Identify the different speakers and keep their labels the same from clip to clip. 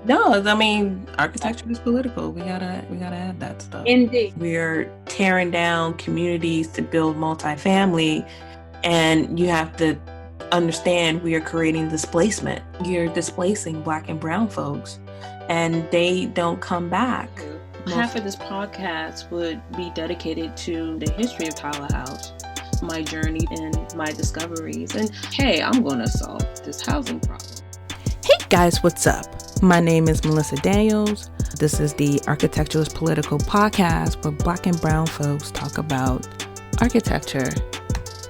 Speaker 1: No, I mean, architecture is political. We gotta have that stuff.
Speaker 2: Indeed.
Speaker 1: We're tearing down communities to build multifamily, and you have to understand we are creating displacement. You're displacing Black and brown folks, and they don't come back.
Speaker 3: Half of this podcast would be dedicated to the history of Powerhouse, my journey and my discoveries, and hey, I'm going to solve this housing problem.
Speaker 1: Hey guys, what's up? My name is Melissa Daniels. This is the Architecturalist Political Podcast where Black and brown folks talk about architecture.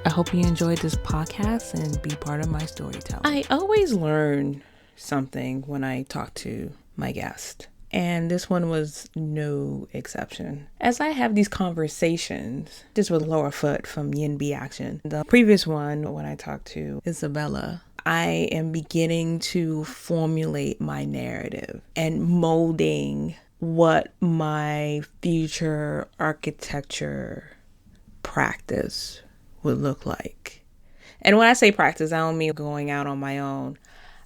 Speaker 1: I hope you enjoyed this podcast and be part of my storytelling. I always learn something when I talk to my guest, and this one was no exception. As I have these conversations, just with Laura Foote from YIMBY Action, the previous one when I talked to Isabella, I am beginning to formulate my narrative and molding what my future architecture practice would look like. And when I say practice, I don't mean going out on my own.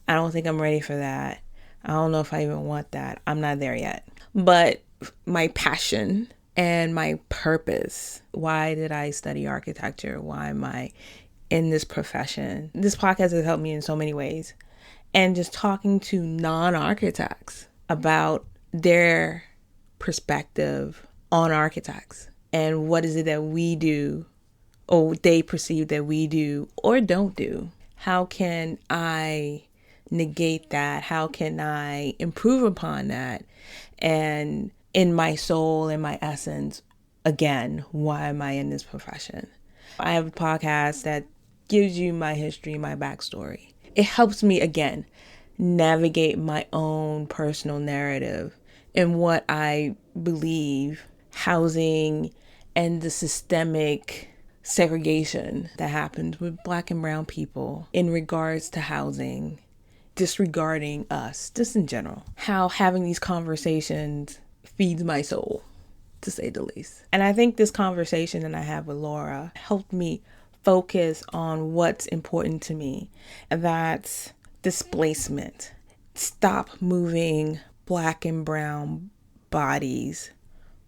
Speaker 1: I don't think I'm ready for that. I don't know if I even want that. I'm not there yet. But my passion and my purpose, why did I study architecture? Why am I in this profession? This podcast has helped me in so many ways. And just talking to non-architects about their perspective on architects and what is it that we do or they perceive that we do or don't do. How can I negate that? How can I improve upon that? And in my soul, in my essence, again, why am I in this profession? I have a podcast that gives you my history, my backstory. It helps me, again, navigate my own personal narrative and what I believe housing and the systemic segregation that happens with Black and brown people in regards to housing, disregarding us, just in general. How having these conversations feeds my soul, to say the least. And I think this conversation that I have with Laura helped me focus on what's important to me. And that's displacement. Stop moving Black and brown bodies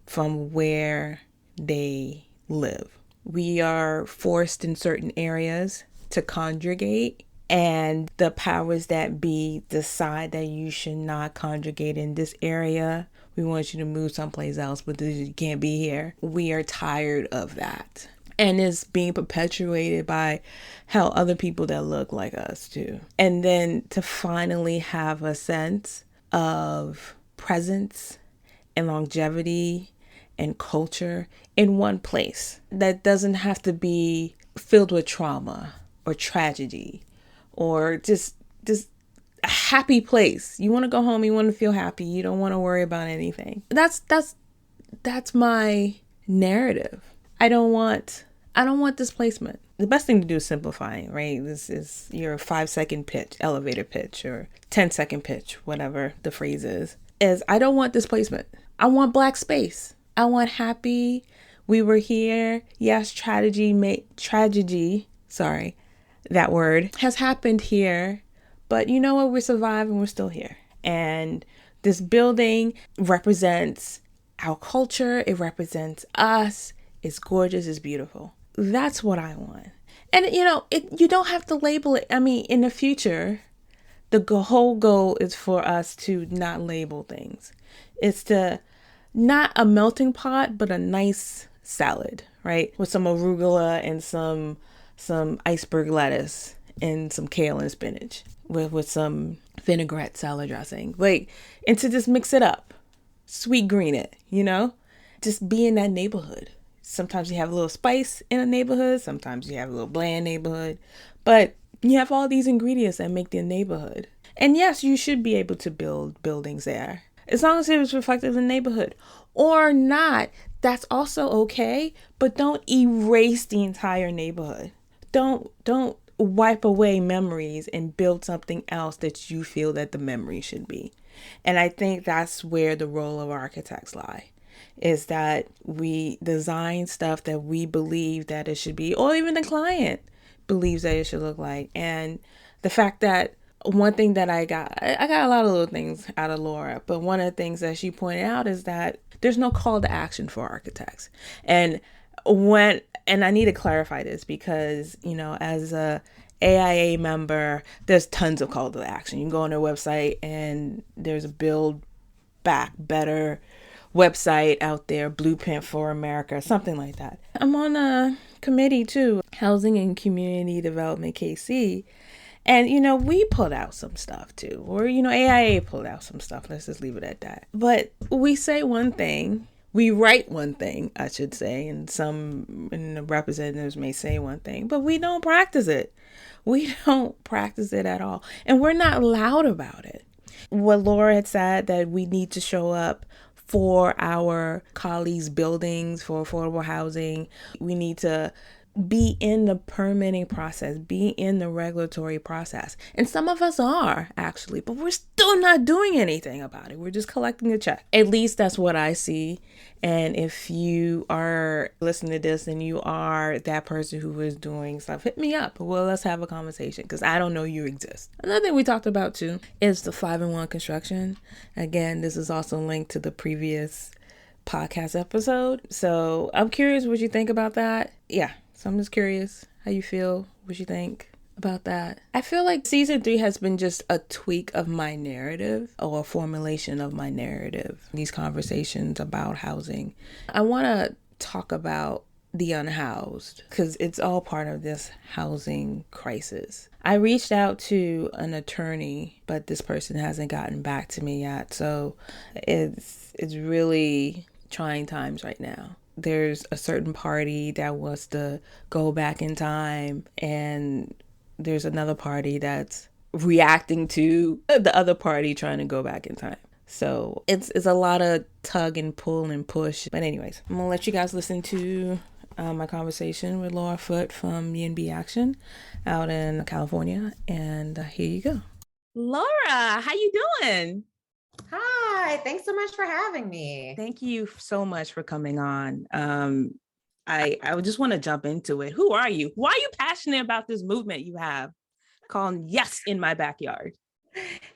Speaker 1: from where they live. We are forced in certain areas to congregate, and the powers that be decide that you should not congregate in this area. We want you to move someplace else, but you can't be here. We are tired of that. And it's being perpetuated by how other people that look like us too. And then to finally have a sense of presence and longevity and culture in one place that doesn't have to be filled with trauma or tragedy or just a happy place. You want to go home, you want to feel happy, you don't want to worry about anything. That's my narrative. I don't want displacement. The best thing to do is simplifying, right? This is your 5-second pitch, elevator pitch, or 10-second pitch, whatever the phrase is I don't want displacement. I want Black space. I want happy. We were here. Yes, tragedy, sorry, that word has happened here. But you know what? We're surviving. We're still here. And this building represents our culture. It represents us. It's gorgeous. It's beautiful. That's what I want. And, you don't have to label it. I mean, in the future, the whole goal is for us to not label things. It's to not a melting pot, but a nice salad, right? With some arugula and some iceberg lettuce and some kale and spinach with some vinaigrette salad dressing. And to just mix it up, sweet green it, just be in that neighborhood. Sometimes you have a little spice in a neighborhood. Sometimes you have a little bland neighborhood. But you have all these ingredients that make the neighborhood. And yes, you should be able to build buildings there, as long as it was reflective of the neighborhood. Or not, that's also okay. But don't erase the entire neighborhood. Don't wipe away memories and build something else that you feel that the memory should be. And I think that's where the role of architects lie. Is that we design stuff that we believe that it should be, or even the client believes that it should look like. And the fact that one thing that I got a lot of little things out of Laura, but one of the things that she pointed out is that there's no call to action for architects. And and I need to clarify this because, as a AIA member, there's tons of call to action. You can go on their website and there's a Build Back Better website out there, Blueprint for America, something like that. I'm on a committee too, Housing and Community Development KC. And, we pulled out some stuff too, or, AIA pulled out some stuff. Let's just leave it at that. But we say one thing, we write one thing, I should say, and the representatives may say one thing, but we don't practice it. We don't practice it at all. And we're not loud about it. What Laura had said, that we need to show up for our colleagues' buildings for affordable housing. We need to be in the permitting process, be in the regulatory process. And some of us are actually, but we're still not doing anything about it. We're just collecting a check. At least that's what I see. And if you are listening to this and you are that person who is doing stuff, hit me up. Well, let's have a conversation because I don't know you exist. Another thing we talked about too is the 5-in-1 construction. Again, this is also linked to the previous podcast episode. So I'm curious what you think about that. Yeah. So I'm just curious how you feel, what you think about that. I feel like season 3 has been just a tweak of my narrative or a formulation of my narrative. These conversations about housing. I want to talk about the unhoused because it's all part of this housing crisis. I reached out to an attorney, but this person hasn't gotten back to me yet. So it's really trying times right now. There's a certain party that wants to go back in time, and there's another party that's reacting to the other party trying to go back in time. So it's a lot of tug and pull and push. But anyways, I'm gonna let you guys listen to my conversation with Laura Foote from YIMBY Action out in California, and here you go. Laura, how you doing?
Speaker 2: Hi, thanks so much for having me.
Speaker 1: Thank you so much for coming on. I just want to jump into it. Who are you? Why are you passionate about this movement you have called Yes in My Backyard?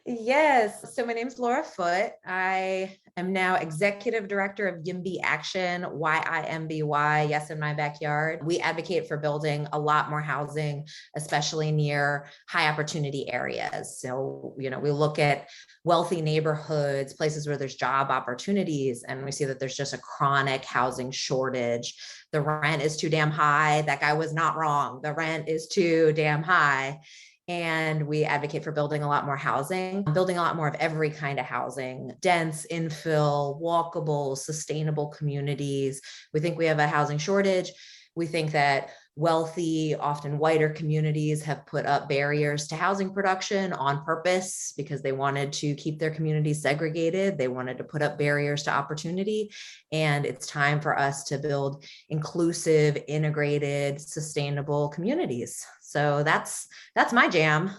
Speaker 2: Yes. So my name's Laura Foote. I am now executive director of YIMBY Action, YIMBY, Yes in My Backyard. We advocate for building a lot more housing, especially near high opportunity areas. So, we look at wealthy neighborhoods, places where there's job opportunities, and we see that there's just a chronic housing shortage. The rent is too damn high. That guy was not wrong. The rent is too damn high. And we advocate for building a lot more housing, building a lot more of every kind of housing, dense, infill, walkable, sustainable communities. We think we have a housing shortage. We think that wealthy, often whiter communities have put up barriers to housing production on purpose because they wanted to keep their communities segregated. They wanted to put up barriers to opportunity. And it's time for us to build inclusive, integrated, sustainable communities. So that's my jam.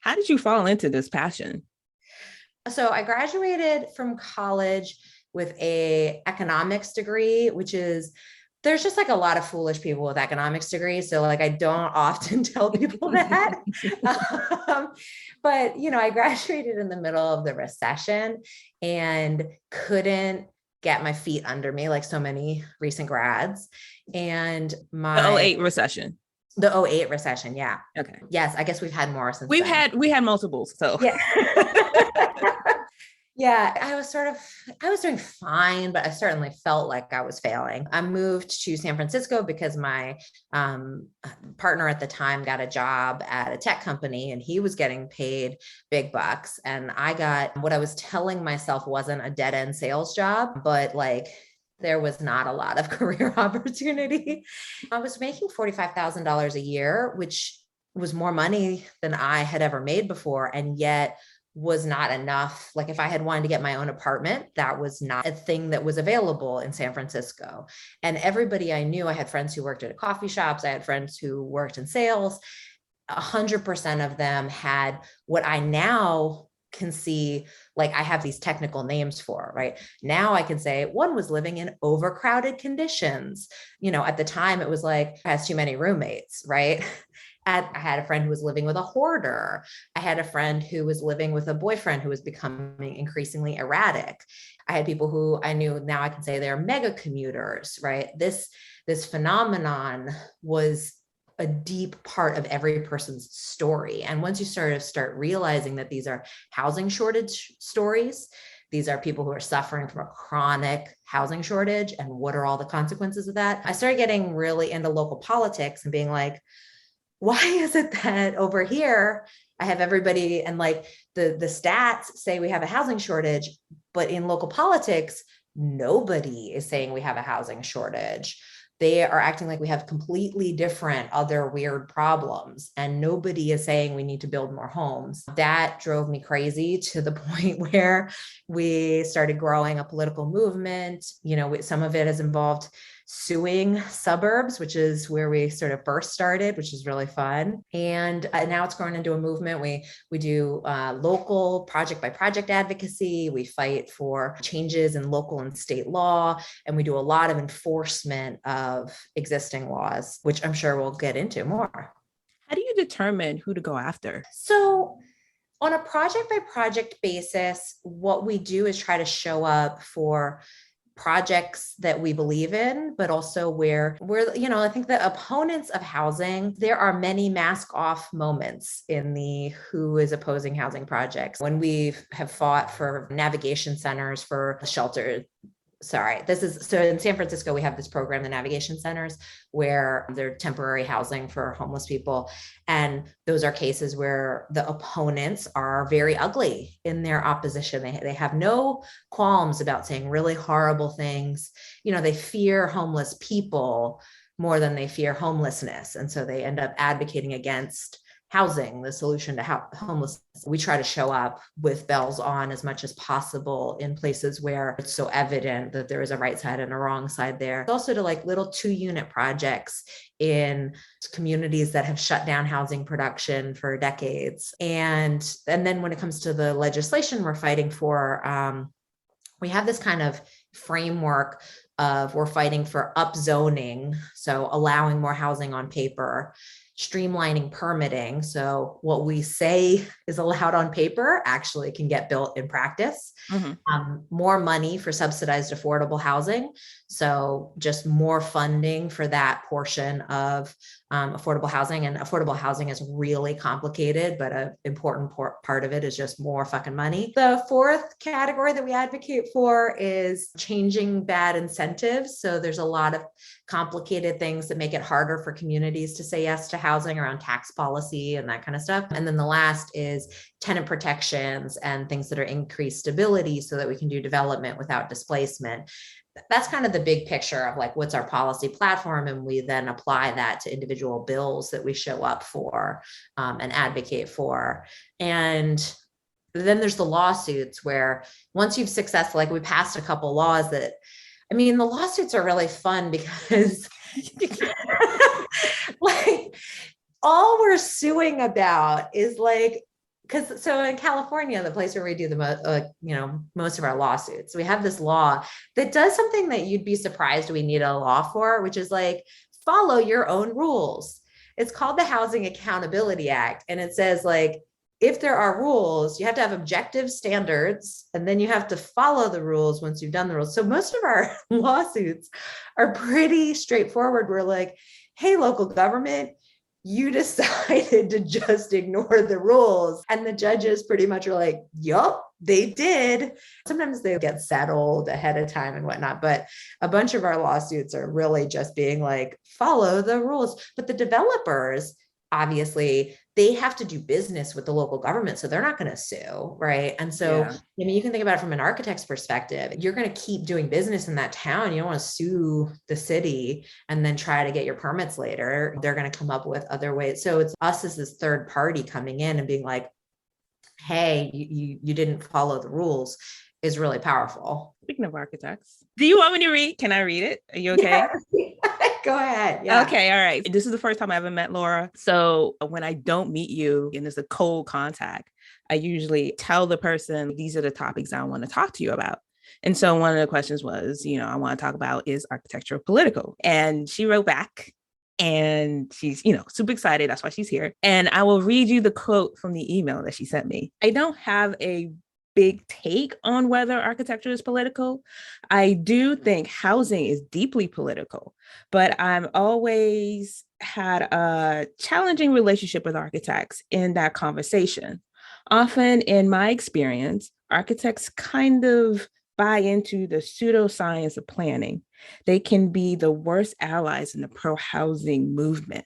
Speaker 1: How did you fall into this passion?
Speaker 2: So I graduated from college with an economics degree, which is, there's just like a lot of foolish people with economics degrees. So I don't often tell people that. But, I graduated in the middle of the recession and couldn't get my feet under me like so many recent grads. And
Speaker 1: the 08 recession.
Speaker 2: The 08 recession. Yeah.
Speaker 1: Okay.
Speaker 2: Yes. I guess we've had more since
Speaker 1: we
Speaker 2: then.
Speaker 1: had multiples. So
Speaker 2: yeah. Yeah, I was doing fine, but I certainly felt like I was failing. I moved to San Francisco because my partner at the time got a job at a tech company and he was getting paid big bucks. And I got what I was telling myself wasn't a dead end sales job, but there was not a lot of career opportunity. I was making $45,000 a year, which was more money than I had ever made before. And yet was not enough. If I had wanted to get my own apartment, that was not a thing that was available in San Francisco. And everybody I knew, I had friends who worked at coffee shops. I had friends who worked in sales. 100% of them had what I now can see, I have these technical names for, right? Now I can say one was living in overcrowded conditions. At the time it was has too many roommates, right? I had a friend who was living with a hoarder. I had a friend who was living with a boyfriend who was becoming increasingly erratic. I had people who I knew, now I can say they're mega commuters, right? This phenomenon was a deep part of every person's story. And once you start realizing that these are housing shortage stories, these are people who are suffering from a chronic housing shortage, and what are all the consequences of that? I started getting really into local politics and being like, why is it that over here I have everybody, and like the stats say we have a housing shortage, but in local politics, nobody is saying we have a housing shortage. They are acting like we have completely different other weird problems, and nobody is saying we need to build more homes. That drove me crazy to the point where we started growing a political movement. You know, some of it has involved suing suburbs, which is where we sort of first started, which is really fun. And now it's grown into a movement. We do local project by project advocacy. We fight for changes in local and state law, and we do a lot of enforcement of existing laws, which I'm sure we'll get into more.
Speaker 1: How do you determine who to go after?
Speaker 2: So on a project by project basis, what we do is try to show up for projects that we believe in, but also where we're, you know, I think the opponents of housing, there are many mask off moments in the who is opposing housing projects. When we have fought for navigation centers for shelter, so in San Francisco, we have this program, the navigation centers, where they're temporary housing for homeless people. And those are cases where the opponents are very ugly in their opposition. They have no qualms about saying really horrible things. You know, they fear homeless people more than they fear homelessness. And so they end up advocating against housing, the solution to homelessness. We try to show up with bells on as much as possible in places where it's so evident that there is a right side and a wrong side there. Also to like little 2-unit projects in communities that have shut down housing production for decades. And then when it comes to the legislation we're fighting for, we have this kind of framework of we're fighting for upzoning, so allowing more housing on paper, streamlining permitting. So what we say is allowed on paper actually can get built in practice. More money for subsidized affordable housing. So just more funding for that portion of affordable housing. And affordable housing is really complicated, but an important part of it is just more fucking money. The fourth category that we advocate for is changing bad incentives. So there's a lot of complicated things that make it harder for communities to say yes to housing around tax policy and that kind of stuff. And then the last is tenant protections and things that are increased stability so that we can do development without displacement. That's kind of the big picture of like, what's our policy platform? And we then apply that to individual bills that we show up for and advocate for. And then there's the lawsuits where once you've successfully, like we passed a couple laws that, I mean, the lawsuits are really fun because like all we're suing about is like, because so in California, the place where we do the most of our lawsuits, we have this law that does something that you'd be surprised we need a law for, which is like follow your own rules. It's called the Housing Accountability Act, and it says like if there are rules, you have to have objective standards, and then you have to follow the rules once you've done the rules. So most of our lawsuits are pretty straightforward. We're like, hey, local government, you decided to just ignore the rules. And the judges pretty much are like, yup, they did. Sometimes they get settled ahead of time and whatnot, but a bunch of our lawsuits are really just being like, follow the rules. But the developers, obviously, they have to do business with the local government, so they're not going to sue, right? And so, I mean, you can think about it from an architect's perspective. You're going to keep doing business in that town. You don't want to sue the city and then try to get your permits later. They're going to come up with other ways. So it's us as this third party coming in and being like, hey, you didn't follow the rules, is really powerful.
Speaker 1: Speaking of architects, do you want me to read? Can I read it? Are you okay?
Speaker 2: Yeah. Go ahead. Yeah.
Speaker 1: Okay. All right. This is the first time I ever met Laura. So when I don't meet you and it's a cold contact, I usually tell the person, these are the topics I want to talk to you about. And so one of the questions was, I want to talk about, is architecture political? And she wrote back And she's, super excited. That's why she's here. And I will read you the quote from the email that she sent me. I don't have a big take on whether architecture is political. I do think housing is deeply political, but I'm always had a challenging relationship with architects in that conversation. Often in my experience, architects kind of buy into the pseudoscience of planning. They can be the worst allies in the pro-housing movement.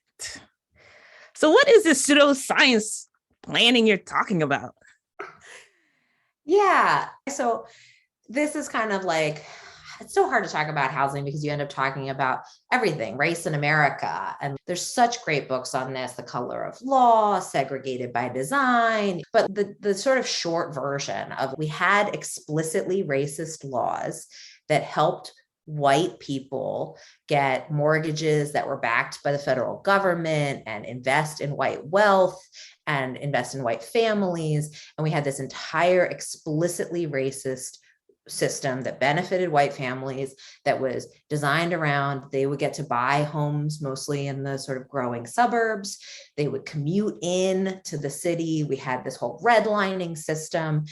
Speaker 1: So what is this pseudoscience planning you're talking about?
Speaker 2: Yeah. So this is kind of like, it's so hard to talk about housing because you end up talking about everything, race in America. And there's such great books on this, The Color of Law, Segregated by Design. But the sort of short version of, we had explicitly racist laws that helped white people get mortgages that were backed by the federal government and invest in white wealth and invest in white families. And we had this entire explicitly racist system that benefited white families, that was designed around, they would get to buy homes mostly in the sort of growing suburbs. They would commute in to the city. We had this whole redlining system.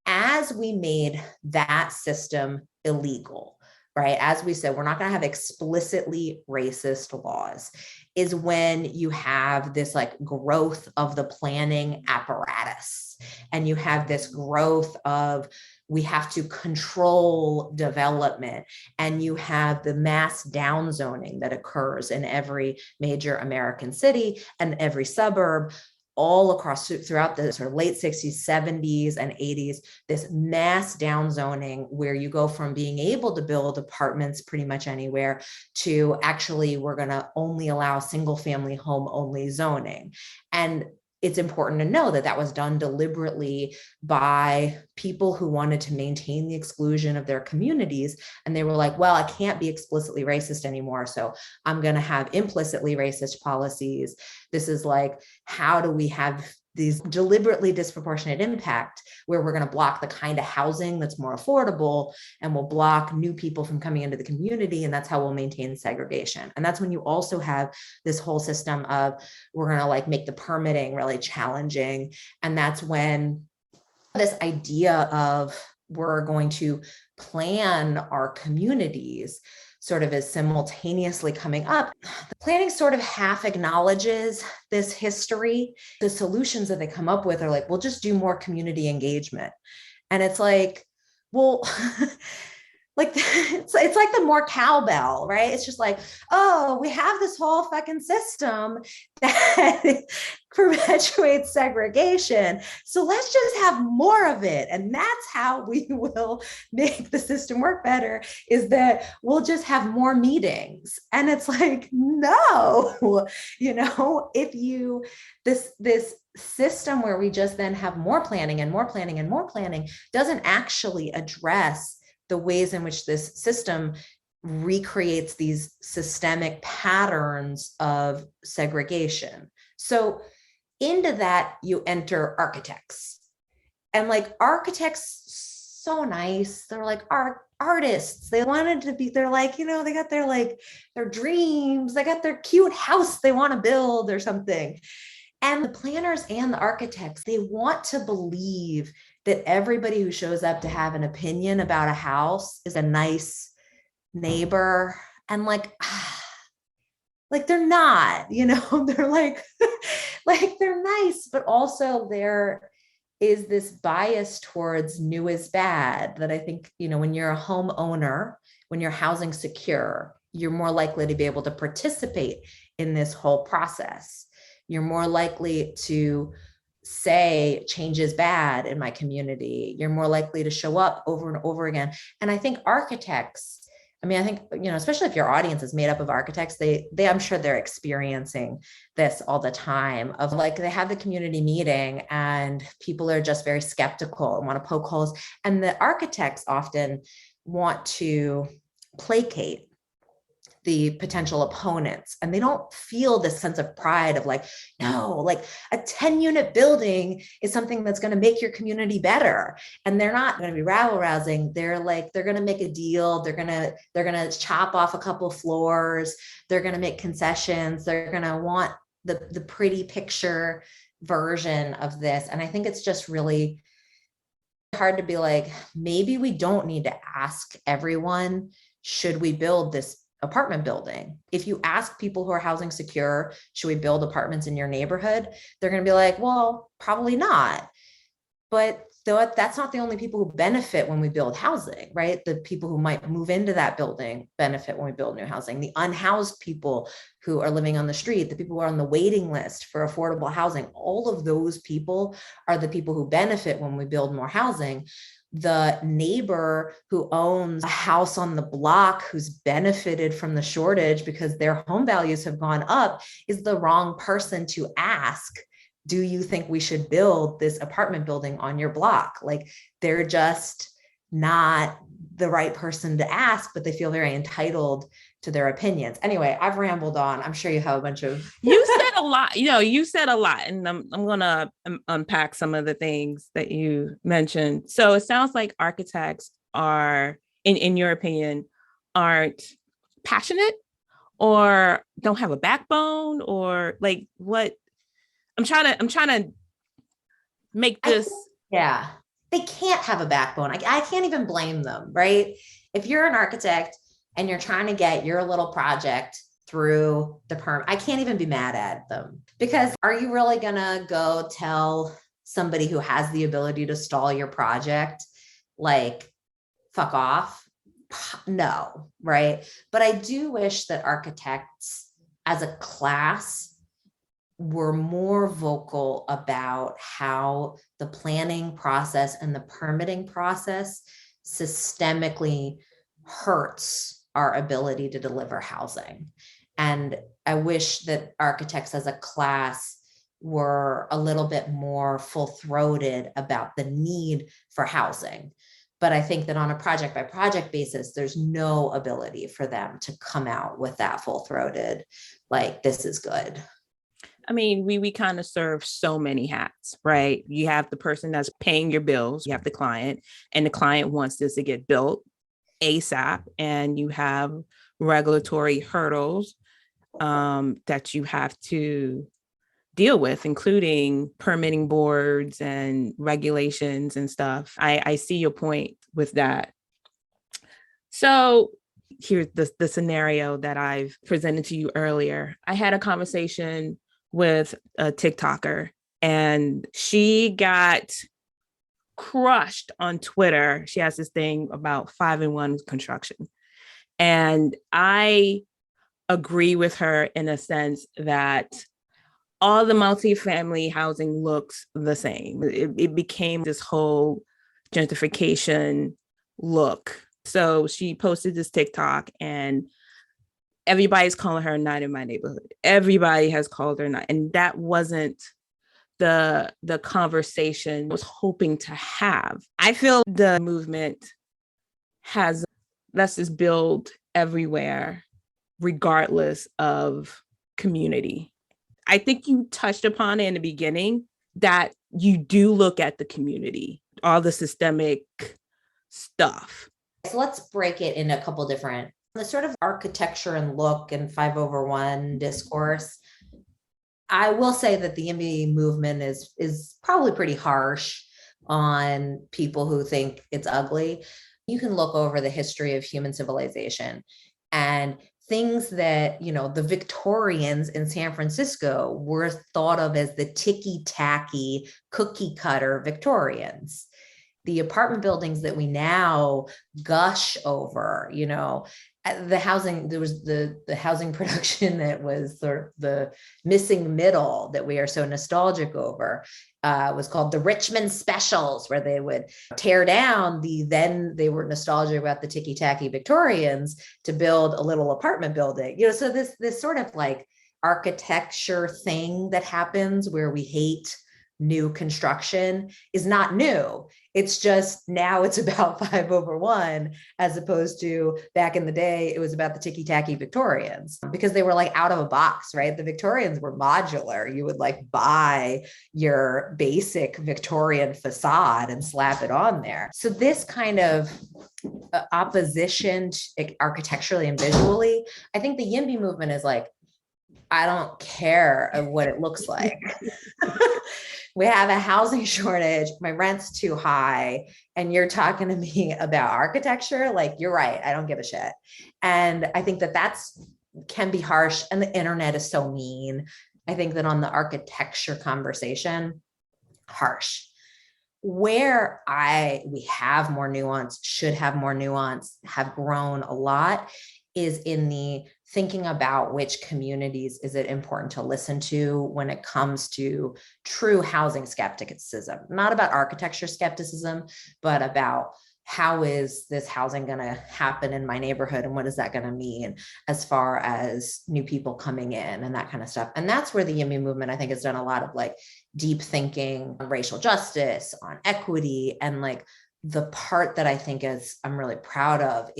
Speaker 2: As we made that system illegal, right? As we said, we're not going to have explicitly racist laws, is when you have this like growth of the planning apparatus. And you have this growth of, we have to control development. And you have the mass downzoning that occurs in every major American city and every suburb, all across throughout the sort of late 60s, 70s, and 80s, this mass downzoning where you go from being able to build apartments pretty much anywhere to actually, we're going to only allow single family home only zoning. And it's important to know that that was done deliberately by people who wanted to maintain the exclusion of their communities. And they were like, well, I can't be explicitly racist anymore, so I'm going to have implicitly racist policies. This is like, how do we have these deliberately disproportionate impact where we're going to block the kind of housing that's more affordable, and we'll block new people from coming into the community. And that's how we'll maintain segregation. And that's when you also have this whole system of, we're going to like make the permitting really challenging. And that's when this idea of, we're going to plan our communities sort of is simultaneously coming up. The planning sort of half acknowledges this history. The solutions that they come up with are like, we'll just do more community engagement. And it's like, well, like it's like the more cowbell, right? It's just like, oh, we have this whole fucking system that perpetuates segregation, so let's just have more of it. And that's how we will make the system work better, is that we'll just have more meetings. And it's like, no, if you, this system where we just then have more planning and more planning and more planning doesn't actually address the ways in which this system recreates these systemic patterns of segregation. So into that, you enter architects. And like, architects, so nice. They're like artists. They wanted to be, they're like, they got their dreams. They got their cute house they want to build or something. And the planners and the architects, they want to believe that everybody who shows up to have an opinion about a house is a nice neighbor. And like they're not, they're like, they're nice, but also there is this bias towards new is bad that I think, when you're a homeowner, when you're housing secure, you're more likely to be able to participate in this whole process. You're more likely to say change is bad in my community. You're more likely to show up over and over again. And I think architects, especially if your audience is made up of architects, they I'm sure they're experiencing this all the time of like, they have the community meeting and people are just very skeptical and want to poke holes. And the architects often want to placate the potential opponents, and they don't feel this sense of pride of like, no, like a 10-unit building is something that's going to make your community better. And they're not going to be rabble rousing. They're going to make a deal. They're going to chop off a couple floors. They're going to make concessions. They're going to want the pretty picture version of this. And I think it's just really hard to be like, maybe we don't need to ask everyone, should we build this apartment building? If you ask people who are housing secure, should we build apartments in your neighborhood? They're going to be like, well, probably not. But that's not the only people who benefit when we build housing, right? The people who might move into that building benefit when we build new housing. The unhoused people who are living on the street, the people who are on the waiting list for affordable housing, all of those people are the people who benefit when we build more housing. The neighbor who owns a house on the block who's benefited from the shortage because their home values have gone up is the wrong person to ask, do you think we should build this apartment building on your block? Like, they're just not the right person to ask, but they feel very entitled to their opinions. Anyway, I've rambled on. I'm sure you have a bunch of...
Speaker 1: You said a lot, you said a lot, and I'm going to unpack some of the things that you mentioned. So it sounds like architects are, in your opinion, aren't passionate or don't have a backbone, or like what? I'm trying to make this.
Speaker 2: Yeah, they can't have a backbone. I can't even blame them, right? If you're an architect and you're trying to get your little project through the perm, I can't even be mad at them, because are you really gonna go tell somebody who has the ability to stall your project, like, fuck off? No, right? But I do wish that architects as a class were more vocal about how the planning process and the permitting process systemically hurts our ability to deliver housing. And I wish that architects as a class were a little bit more full-throated about the need for housing. But I think that on a project by project basis, there's no ability for them to come out with that full-throated, like, this is good.
Speaker 1: I mean, we kind of serve so many hats, right? You have the person that's paying your bills, you have the client, and the client wants this to get built ASAP, and you have regulatory hurdles that you have to deal with, including permitting boards and regulations and stuff. I see your point with that. So here's the scenario that I've presented to you earlier. I had a conversation with a TikToker, and she got crushed on Twitter. She has this thing about 5-in-1 construction. And I agree with her in a sense that all the multifamily housing looks the same. It became this whole gentrification look. So she posted this TikTok, and everybody's calling her not in my neighborhood. Everybody has called her not. And that wasn't the conversation I was hoping to have. I feel the movement has, let's just build everywhere, regardless of community. I think you touched upon it in the beginning, that you do look at the community, all the systemic stuff.
Speaker 2: So let's break it into a couple different, the sort of architecture and look and 5/1 discourse. I will say that the YIMBY movement is probably pretty harsh on people who think it's ugly. You can look over the history of human civilization, and things that, the Victorians in San Francisco were thought of as the ticky-tacky, cookie-cutter Victorians. The apartment buildings that we now gush over, the housing, there was the housing production that was the missing middle that we are so nostalgic over, was called the Richmond Specials, where they would tear down then they were nostalgic about the ticky-tacky Victorians to build a little apartment building. So this sort of like architecture thing that happens where we hate new construction is not new. It's just now it's about 5/1, as opposed to back in the day, it was about the ticky-tacky Victorians, because they were like out of a box, right? The Victorians were modular. You would like buy your basic Victorian facade and slap it on there. So this kind of opposition architecturally and visually, I think the YIMBY movement is like, I don't care what it looks like. We have a housing shortage, my rent's too high, and you're talking to me about architecture? Like, you're right, I don't give a shit. And I think that can be harsh, and the internet is so mean. I think that on the architecture conversation, harsh. Where we have more nuance, should have more nuance, have grown a lot, is in the thinking about which communities is it important to listen to when it comes to true housing skepticism, not about architecture skepticism, but about how is this housing going to happen in my neighborhood, and what is that going to mean as far as new people coming in and that kind of stuff. And that's where the YIMBY movement, I think, has done a lot of like deep thinking on racial justice, on equity. And like the part that I think I'm really proud of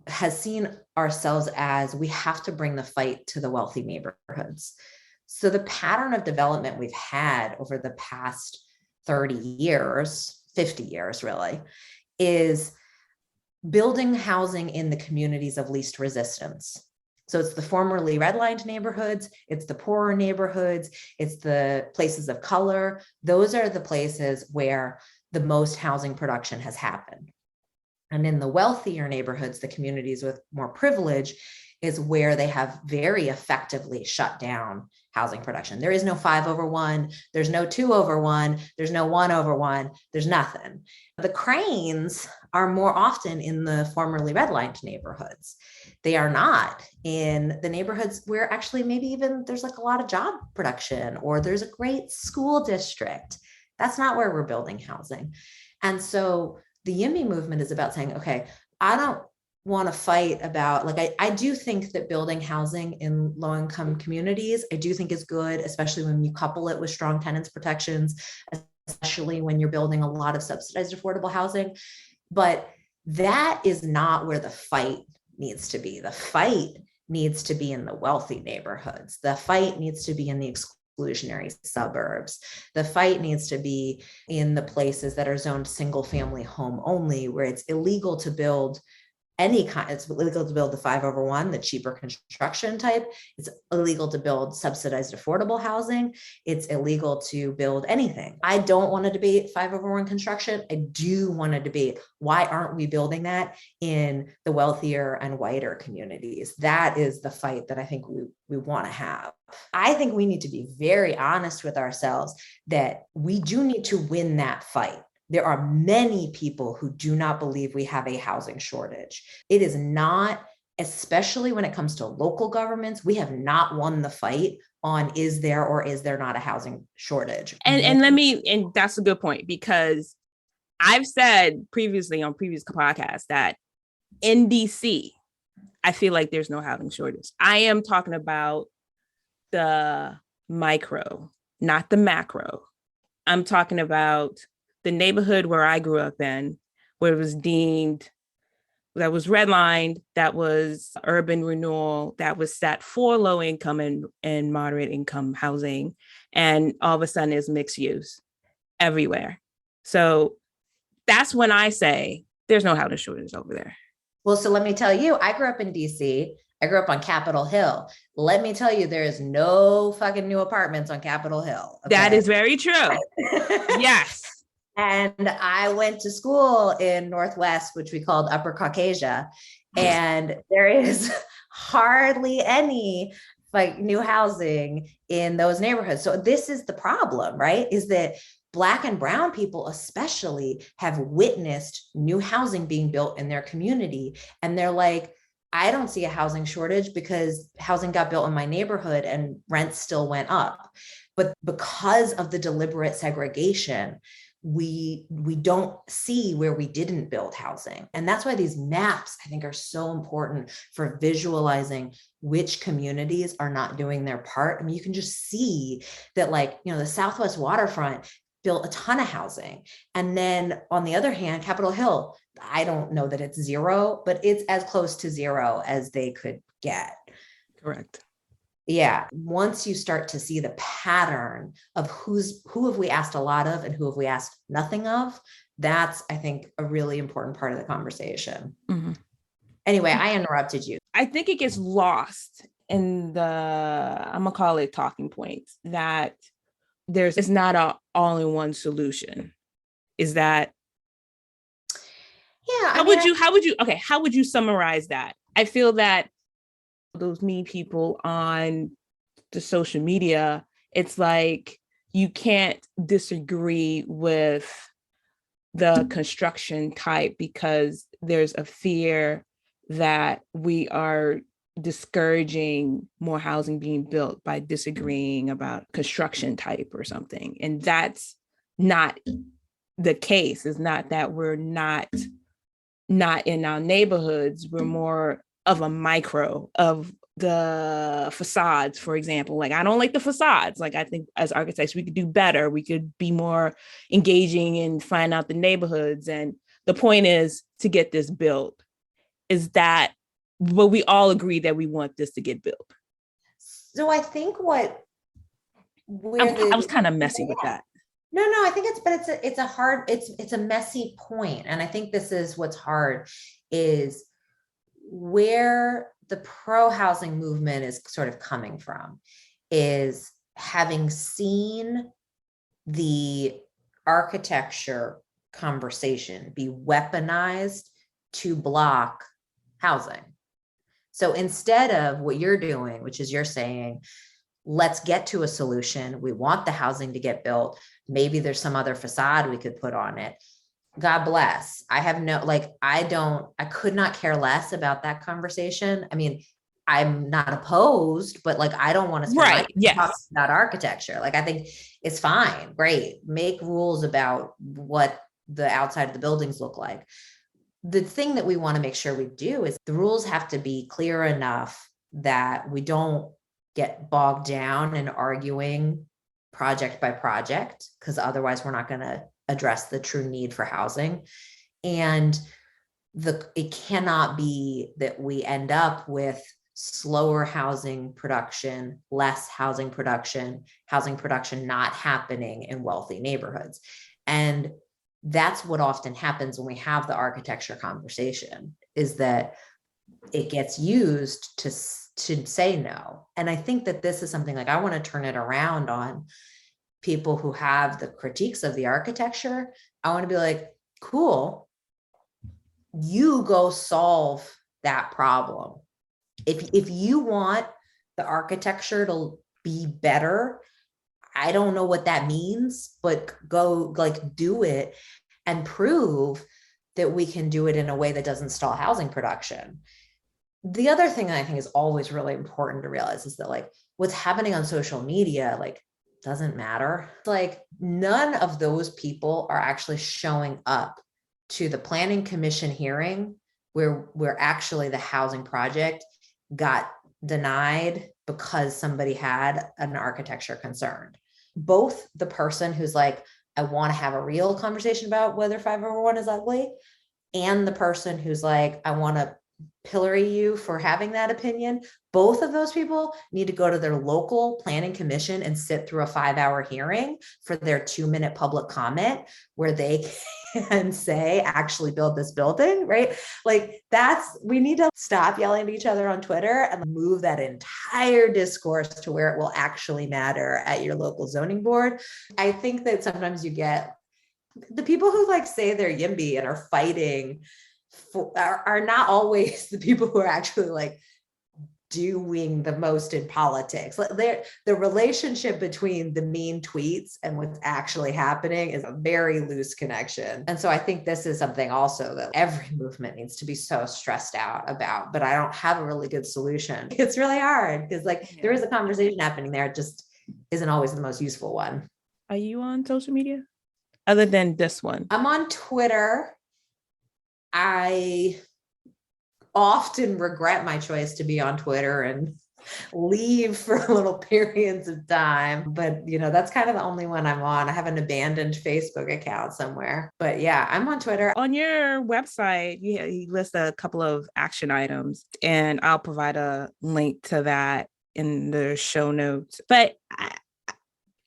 Speaker 2: has seen ourselves as we have to bring the fight to the wealthy neighborhoods. So the pattern of development we've had over the past 30 years, 50 years really, is building housing in the communities of least resistance. So it's the formerly redlined neighborhoods, it's the poorer neighborhoods, it's the places of color. Those are the places where the most housing production has happened. And in the wealthier neighborhoods, the communities with more privilege, is where they have very effectively shut down housing production. There is no 5/1, there's no 2/1, there's no 1/1, there's nothing. The cranes are more often in the formerly redlined neighborhoods. They are not in the neighborhoods where actually maybe even there's like a lot of job production, or there's a great school district. That's not where we're building housing. And so the YIMBY movement is about saying, okay, I don't want to fight about, like, I do think that building housing in low-income communities, I do think is good, especially when you couple it with strong tenants protections, especially when you're building a lot of subsidized affordable housing. But that is not where the fight needs to be. The fight needs to be in the wealthy neighborhoods. The fight needs to be in the exclusionary suburbs. The fight needs to be in the places that are zoned single family home only, where it's illegal to build any kind. It's illegal to build the 5/1, the cheaper construction type. It's illegal to build subsidized affordable housing. It's illegal to build anything. I don't want to debate 5/1 construction. I do want to debate, why aren't we building that in the wealthier and whiter communities? That is the fight that I think we want to have. I think we need to be very honest with ourselves that we do need to win that fight. There are many people who do not believe we have a housing shortage. It is not, especially when it comes to local governments, we have not won the fight on is there or is there not a housing shortage.
Speaker 1: And that's a good point, because I've said previously on previous podcasts that in DC, I feel like there's no housing shortage. I am talking about the micro, not the macro. I'm talking about the neighborhood where I grew up in, where it was deemed, that was redlined, that was urban renewal, that was set for low income and moderate income housing. And all of a sudden it's mixed use everywhere. So that's when I say there's no housing shortage over there.
Speaker 2: Well, so let me tell you, I grew up in DC. I grew up on Capitol Hill. Let me tell you, there is no fucking new apartments on Capitol Hill.
Speaker 1: Okay? That is very true. Yes.
Speaker 2: And I went to school in Northwest, which we called Upper Caucasia. And there is hardly any like new housing in those neighborhoods. So this is the problem, right? Is that Black and brown people especially have witnessed new housing being built in their community. And they're like, I don't see a housing shortage because housing got built in my neighborhood and rents still went up. But because of the deliberate segregation, we don't see where we didn't build housing. And that's why these maps, I think, are so important for visualizing which communities are not doing their part. I mean, you can just see that, like, the Southwest waterfront built a ton of housing. And then on the other hand, Capitol Hill, I don't know that it's zero, but it's as close to zero as they could get.
Speaker 1: Correct.
Speaker 2: Yeah. Once you start to see the pattern of who have we asked a lot of and who have we asked nothing of, that's, I think, a really important part of the conversation. Mm-hmm. Anyway, I interrupted you.
Speaker 1: I think it gets lost in I'm gonna call it talking points, that it's not a all-in-one solution. Is that?
Speaker 2: Yeah.
Speaker 1: How would you summarize that? I feel that those mean people on the social media, it's like you can't disagree with the construction type because there's a fear that we are discouraging more housing being built by disagreeing about construction type or something. And that's not the case. It's not that we're not in our neighborhoods. We're more of a micro of the facades, for example. Like, I don't like the facades. Like, I think as architects, we could do better. We could be more engaging and find out the neighborhoods. And the point is to get this built. Is that, but we all agree that we want this to get built.
Speaker 2: So I think I
Speaker 1: was kind of messy with that.
Speaker 2: No, I think it's a messy point. And I think this is what's hard, is where the pro-housing movement is sort of coming from, is having seen the architecture conversation be weaponized to block housing. So instead of what you're doing, which is you're saying, let's get to a solution. We want the housing to get built. Maybe there's some other facade we could put on it. God bless. I could not care less about that conversation. I mean, I'm not opposed, but like, I don't want to spend talk about architecture. Like, I think it's fine. Great. Make rules about what the outside of the buildings look like. The thing that we want to make sure we do is the rules have to be clear enough that we don't get bogged down in arguing project by project, because otherwise we're not going to address the true need for housing. And it cannot be that we end up with slower housing production, less housing production not happening in wealthy neighborhoods. And that's what often happens when we have the architecture conversation, is that it gets used to say no. And I think that this is something, like, I want to turn it around on people who have the critiques of the architecture. I want to be like, cool, you go solve that problem. If you want the architecture to be better, I don't know what that means, but go, like, do it and prove that we can do it in a way that doesn't stall housing production. The other thing that I think is always really important to realize is that, like, what's happening on social media, like, doesn't matter. Like, none of those people are actually showing up to the planning commission hearing where actually the housing project got denied because somebody had an architecture concern. Both the person who's like, I want to have a real conversation about whether 501 is ugly, and the person who's like, I want to pillory you for having that opinion, both of those people need to go to their local planning commission and sit through a 5-hour hearing for their 2-minute public comment where they can say, actually build this building, right? Like, we need to stop yelling at each other on Twitter and move that entire discourse to where it will actually matter at your local zoning board. I think that sometimes you get the people who, like, say they're YIMBY and are fighting are not always the people who are actually, like, doing the most in politics. The relationship between the mean tweets and what's actually happening is a very loose connection. And so I think this is something also that every movement needs to be so stressed out about, but I don't have a really good solution. It's really hard because, like, there is a conversation happening there. It just isn't always the most useful one.
Speaker 1: Are you on social media? other than this one?
Speaker 2: I'm on Twitter. I often regret my choice to be on Twitter and leave for little periods of time. But, that's kind of the only one I'm on. I have an abandoned Facebook account somewhere. But yeah, I'm on Twitter.
Speaker 1: On your website, you list a couple of action items, and I'll provide a link to that in the show notes. But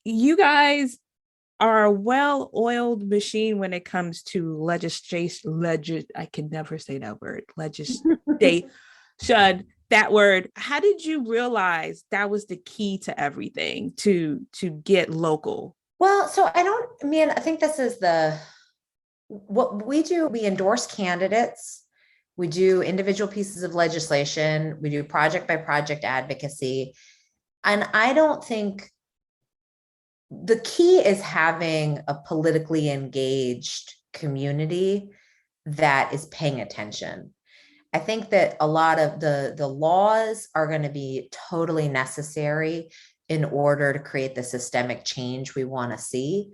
Speaker 1: you guys are a well-oiled machine when it comes to legislation. I can never say that word. Legislation. That word. How did you realize that was the key to everything to get local?
Speaker 2: Well, so I think this is what we do. We endorse candidates. We do individual pieces of legislation. We do project by project advocacy. And I don't think the key is having a politically engaged community that is paying attention. I think that a lot of the laws are going to be totally necessary in order to create the systemic change we want to see.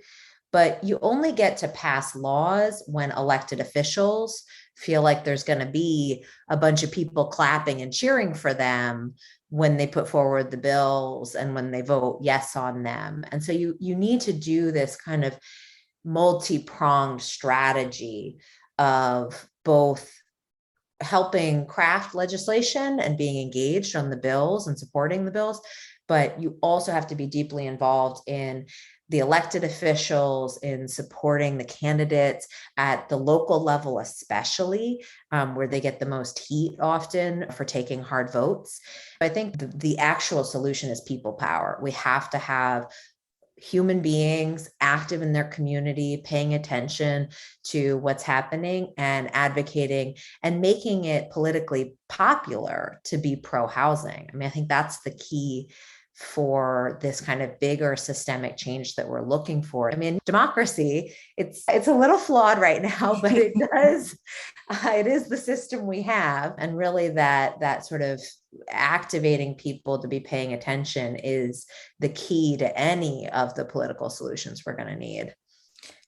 Speaker 2: But you only get to pass laws when elected officials feel like there's going to be a bunch of people clapping and cheering for them when they put forward the bills and when they vote yes on them. And so you need to do this kind of multi-pronged strategy of both helping craft legislation and being engaged on the bills and supporting the bills, but you also have to be deeply involved in the elected officials, in supporting the candidates at the local level, especially where they get the most heat often for taking hard votes. I think the actual solution is people power. We have to have human beings active in their community, paying attention to what's happening and advocating and making it politically popular to be pro-housing. I think that's the key for this kind of bigger systemic change that we're looking for. Democracy, it's a little flawed right now, but it is the system we have. And really that sort of activating people to be paying attention is the key to any of the political solutions we're going to need.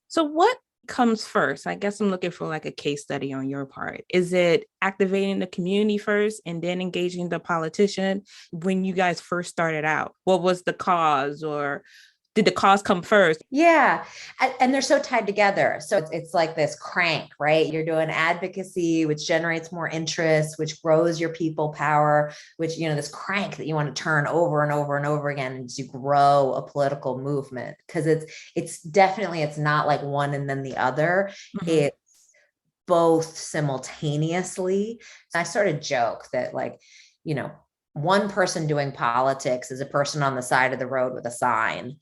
Speaker 1: So what comes first? I guess I'm looking for like a case study on your part. Is it activating the community first and then engaging the politician? When you guys first started out, what was the cause, or did the cause come first?
Speaker 2: Yeah. And they're so tied together. So it's like this crank, right? You're doing advocacy, which generates more interest, which grows your people power, which, this crank that you want to turn over and over and over again to grow a political movement. Because it's not like one and then the other. Mm-hmm. It's both simultaneously. I sort of joke that one person doing politics is a person on the side of the road with a sign.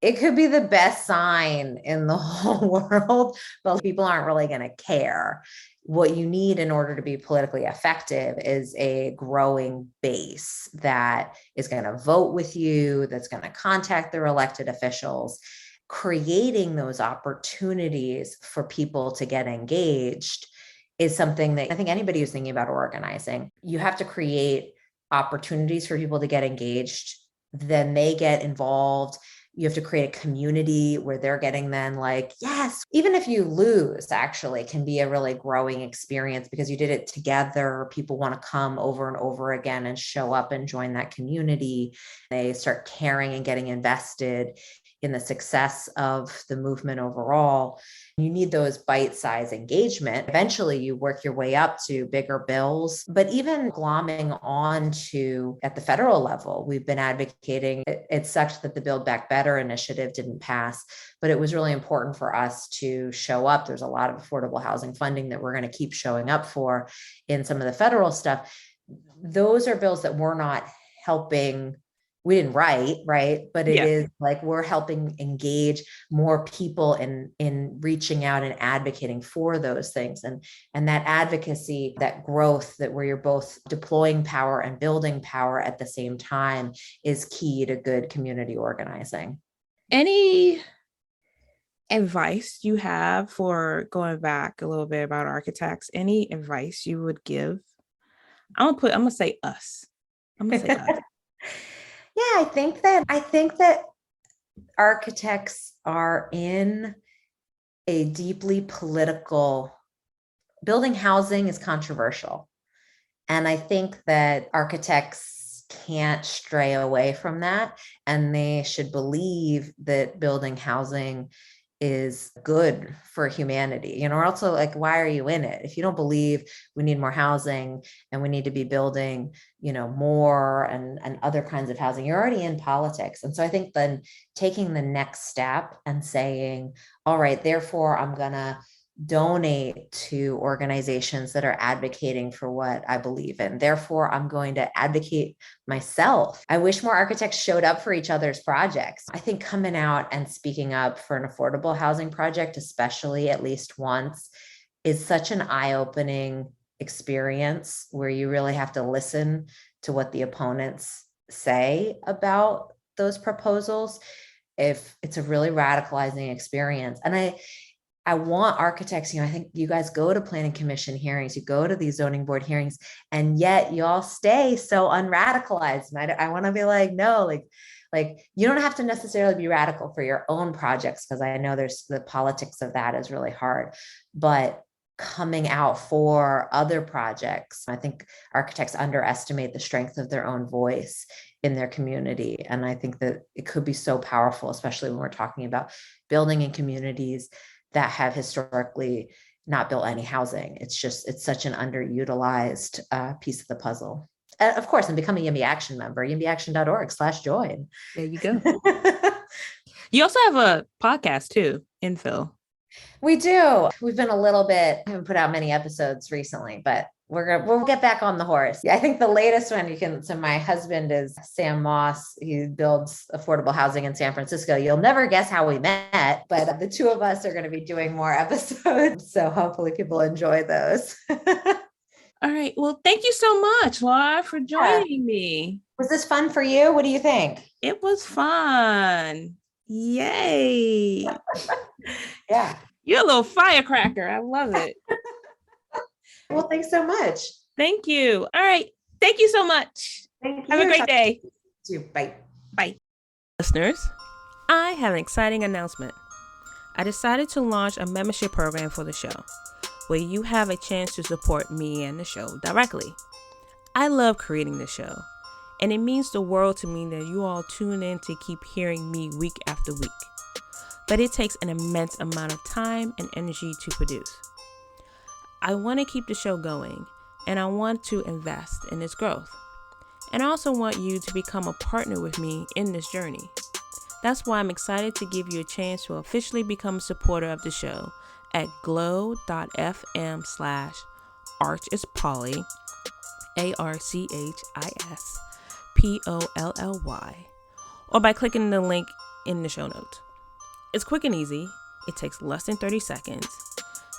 Speaker 2: It could be the best sign in the whole world, but people aren't really going to care. What you need in order to be politically effective is a growing base that is going to vote with you, that's going to contact their elected officials. Creating those opportunities for people to get engaged is something that I think anybody who's thinking about organizing, you have to create opportunities for people to get engaged. Then they get involved. You have to create a community where they're getting then yes, even if you lose, actually can be a really growing experience because you did it together. People want to come over and over again and show up and join that community. They start caring and getting invested in the success of the movement overall. You need those bite-sized engagement. Eventually you work your way up to bigger bills, but even glomming on to at the federal level, we've been advocating. It's such that the Build Back Better initiative didn't pass, but it was really important for us to show up. There's a lot of affordable housing funding that we're going to keep showing up for in some of the federal stuff. Those are bills that we're not helping. We didn't write, right? But it is we're helping engage more people in reaching out and advocating for those things. And that advocacy, that growth, that where you're both deploying power and building power at the same time is key to good community organizing.
Speaker 1: Any advice you have for going back a little bit about architects? Any advice you would give? I'm gonna say us.
Speaker 2: Yeah, I think that architects are in a deeply political, building housing is controversial. And I think that architects can't stray away from that. And they should believe that building housing is good for humanity. Or also, like, why are you in it? If you don't believe we need more housing and we need to be building, more and other kinds of housing, you're already in politics. And so I think then taking the next step and saying, all right, therefore I'm gonna donate to organizations that are advocating for what I believe in. Therefore, I'm going to advocate myself. I wish more architects showed up for each other's projects. I think coming out and speaking up for an affordable housing project, especially at least once, is such an eye-opening experience where you really have to listen to what the opponents say about those proposals. If it's a really radicalizing experience. And I want architects, I think you guys go to planning commission hearings, you go to these zoning board hearings, and yet you all stay so unradicalized. And I want to be like, no, like you don't have to necessarily be radical for your own projects, because I know there's the politics of that is really hard, but coming out for other projects, I think architects underestimate the strength of their own voice in their community. And I think that it could be so powerful, especially when we're talking about building in communities that have historically not built any housing. It's such an underutilized piece of the puzzle. Of course, and become a YIMBY Action member, yimbyAction.org/join.
Speaker 1: There you go. You also have a podcast too, Infill.
Speaker 2: We do. We've been I haven't put out many episodes recently, but we'll get back on the horse. I think the latest one so my husband is Sam Moss. He builds affordable housing in San Francisco. You'll never guess how we met, but the two of us are going to be doing more episodes. So hopefully people enjoy those.
Speaker 1: All right. Well, thank you so much, Laura, for joining me.
Speaker 2: Was this fun for you? What do you think?
Speaker 1: It was fun. Yay.
Speaker 2: Yeah.
Speaker 1: You're a little firecracker. I love it.
Speaker 2: Well, thanks so much.
Speaker 1: Thank you. All right. Thank you so much.
Speaker 2: Thank you.
Speaker 1: Have a great day.
Speaker 2: Bye.
Speaker 1: Bye. Listeners, I have an exciting announcement. I decided to launch a membership program for the show, where you have a chance to support me and the show directly. I love creating the show, and it means the world to me that you all tune in to keep hearing me week after week. But it takes an immense amount of time and energy to produce. I want to keep the show going, and I want to invest in its growth. And I also want you to become a partner with me in this journey. That's why I'm excited to give you a chance to officially become a supporter of the show at glow.fm/archispolly, ARCHISPOLLY, or by clicking the link in the show notes. It's quick and easy. It takes less than 30 seconds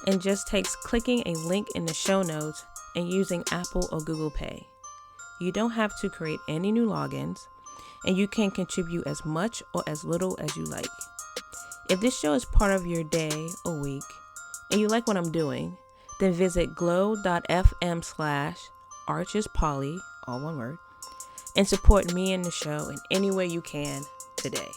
Speaker 1: and just takes clicking a link in the show notes and using Apple or Google Pay. You don't have to create any new logins, and you can contribute as much or as little as you like. If this show is part of your day or week and you like what I'm doing, then visit glow.fm/archispolly, all one word, and support me and the show in any way you can today.